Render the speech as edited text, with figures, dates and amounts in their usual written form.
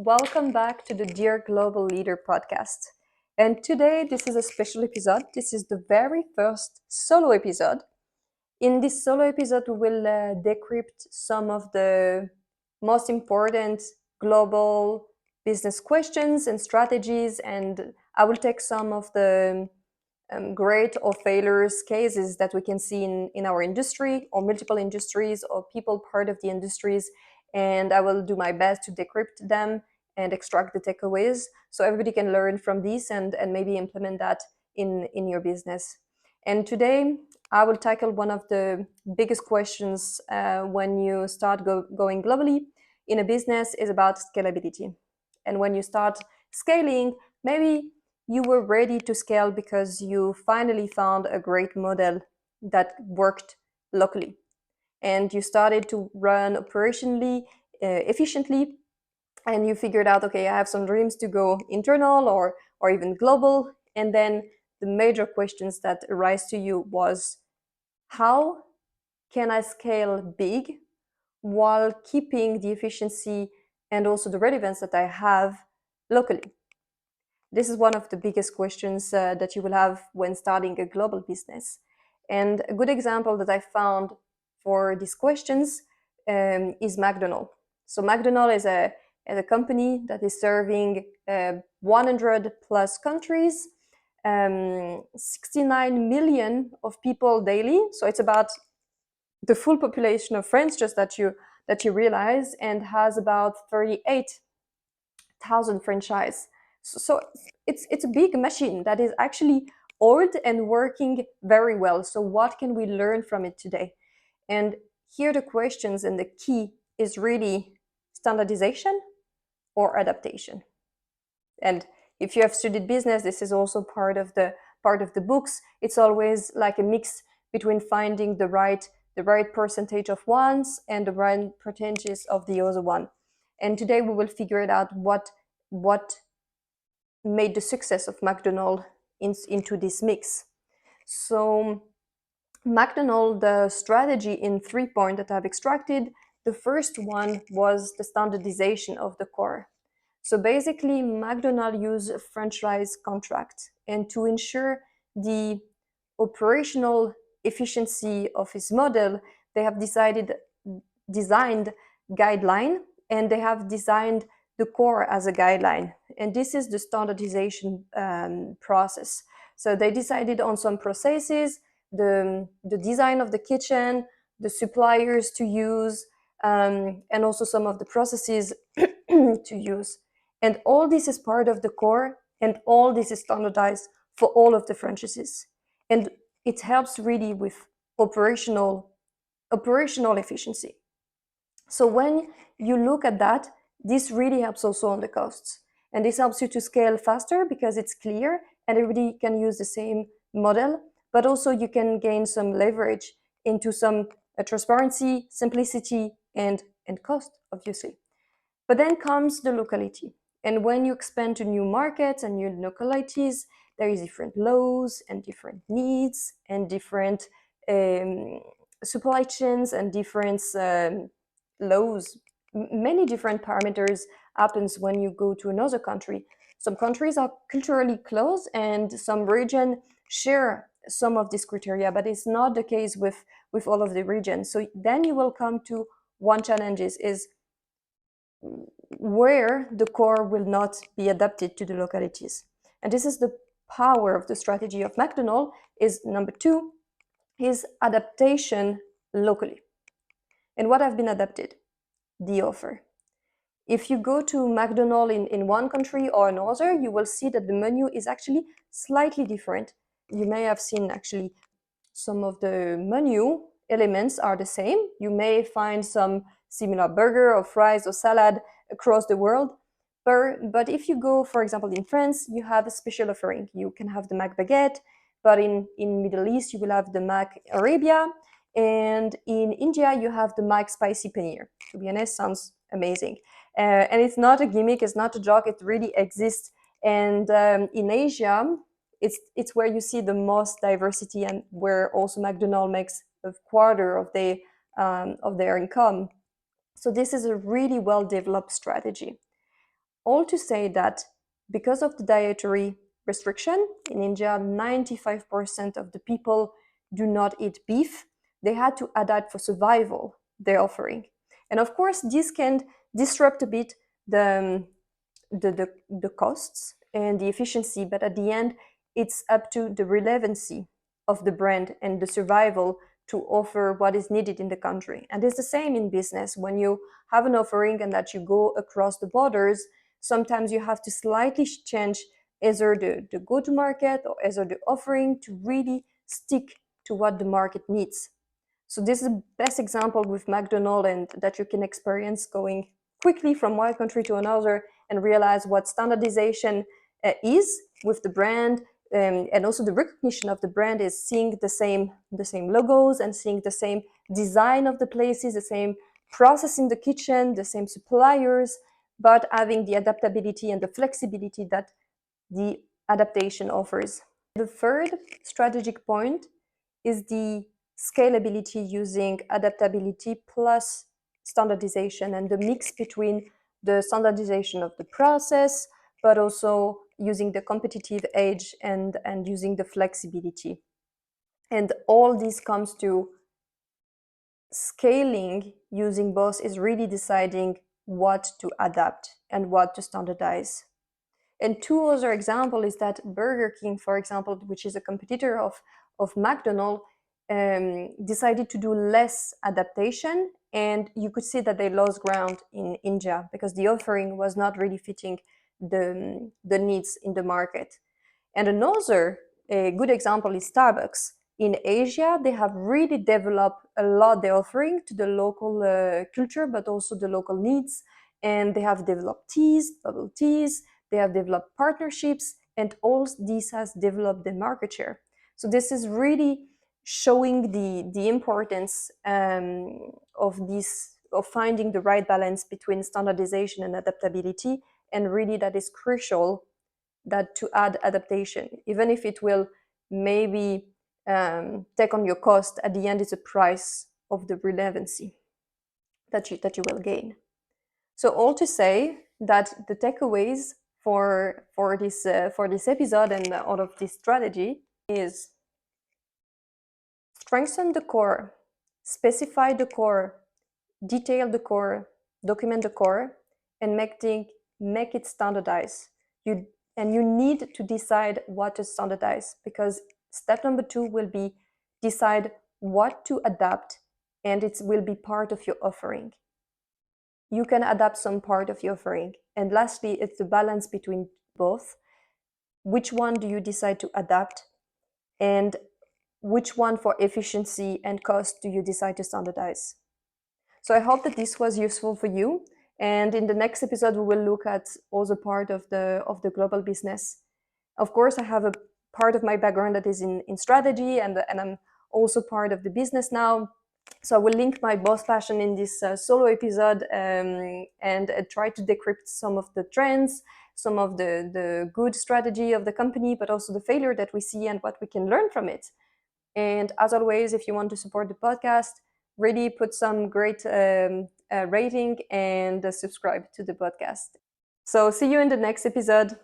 welcome back to the Dear Global Leader podcast. And today, this is a special episode. This is the very first solo episode. In this solo episode, we will decrypt some of the most important global business questions and strategies, and I will take some of the great or failures cases that we can see in our industry or multiple industries or people part of the industries, and I will do my best to decrypt them and extract the takeaways so everybody can learn from this and maybe implement that in your business. And today I will tackle one of the biggest questions when you start going globally in a business is about scalability. And when you start scaling, maybe you were ready to scale because you finally found a great model that worked locally. And you started to run operationally efficiently, and you figured out, okay, I have some dreams to go internal or even global. And then the major questions that arise to you was, how can I scale big while keeping the efficiency and also the relevance that I have locally? This is one of the biggest questions that you will have when starting a global business. And a good example that I found for these questions is McDonald's. So McDonald's is a company that is serving 100 plus countries, 69 million of people daily. So it's about the full population of France, just that you realize, and has about 38,000 franchise. So it's a big machine that is actually old and working very well. So what can we learn from it today? And here the questions and the key is really standardization or adaptation. And if you have studied business, this is also part of the books. It's always like a mix between finding the right percentage of ones and the right percentages of the other one. And today we will figure it out what made the success of McDonald's into this mix. So McDonald's, the strategy in 3 points that I've extracted, the first one was the standardization of the core. So basically, McDonald's used a franchise contract, and to ensure the operational efficiency of his model, they have designed guideline, and they have designed the core as a guideline. And this is the standardization process. So they decided on some processes, the design of the kitchen, the suppliers to use, and also some of the processes to use. And all this is part of the core, and all this is standardized for all of the franchises. And it helps really with operational efficiency. So when you look at that, this really helps also on the costs. And this helps you to scale faster because it's clear and everybody can use the same model, but also you can gain some leverage into some transparency, simplicity, and cost, obviously. But then comes the locality. And when you expand to new markets and new localities, there is different laws and different needs and different supply chains and different laws. Many different parameters happens when you go to another country. Some countries are culturally close and some regions share some of these criteria, but it's not the case with all of the regions. So then you will come to one challenge is where the core will not be adapted to the localities. And this is the power of the strategy of McDonald's. Is number 2 is adaptation locally. And what have been adapted? The offer. If you go to McDonald's in one country or another, you will see that the menu is actually slightly different. You may have seen actually some of the menu elements are the same. You may find some similar burger or fries or salad across the world. But if you go, for example, in France, you have a special offering. You can have the Mac Baguette, but in Middle East, you will have the Mac Arabia. And in India, you have the Mac Spicy Paneer. To be honest, sounds amazing. And it's not a gimmick, it's not a joke, it really exists. And in Asia, it's where you see the most diversity and where also McDonald's makes a quarter of their income. So this is a really well-developed strategy. all to say that because of the dietary restriction in India, 95% of the people do not eat beef. They had to adapt for survival their offering. And of course, this can disrupt a bit the costs and the efficiency, but at the end, it's up to the relevancy of the brand and the survival to offer what is needed in the country. And it's the same in business. When you have an offering and that you go across the borders, sometimes you have to slightly change either the go-to-market or either the offering to really stick to what the market needs. So this is the best example with McDonald's, and that you can experience going quickly from one country to another and realize what standardization is with the brand, and also the recognition of the brand is seeing the same logos and seeing the same design of the places, the same process in the kitchen, the same suppliers, but having the adaptability and the flexibility that the adaptation offers. The third strategic point is the scalability using adaptability plus standardization, and the mix between the standardization of the process, but also using the competitive edge and using the flexibility. And all this comes to scaling using both is really deciding what to adapt and what to standardize. And two other examples is that Burger King, for example, which is a competitor of McDonald's, decided to do less adaptation, and you could see that they lost ground in India because the offering was not really fitting the needs in the market. And another good example is Starbucks. In Asia, they have really developed a lot their offering to the local culture, but also the local needs. And they have developed teas, bubble teas, they have developed partnerships, and all this has developed the market share. So this is really showing the importance of finding the right balance between standardization and adaptability, and really that is crucial that to add adaptation, even if it will maybe take on your cost, at the end it's a price of the relevancy that you will gain. So all to say that the takeaways for this episode and out of this strategy is strengthen the core, specify the core, detail the core, document the core, and make it standardized. You need to decide what to standardize, because step number 2 will be decide what to adapt, and it will be part of your offering. You can adapt some part of your offering. And lastly, it's the balance between both. Which one do you decide to adapt, and which one for efficiency and cost do you decide to standardize? So I hope that this was useful for you. And in the next episode, we will look at also part of the global business. Of course, I have a part of my background that is in strategy, and I'm also part of the business now. So I will link my boss passion in this solo episode, and try to decrypt some of the trends, some of the good strategy of the company, but also the failure that we see and what we can learn from it. And as always, if you want to support the podcast, really put some great rating and subscribe to the podcast. So see you in the next episode.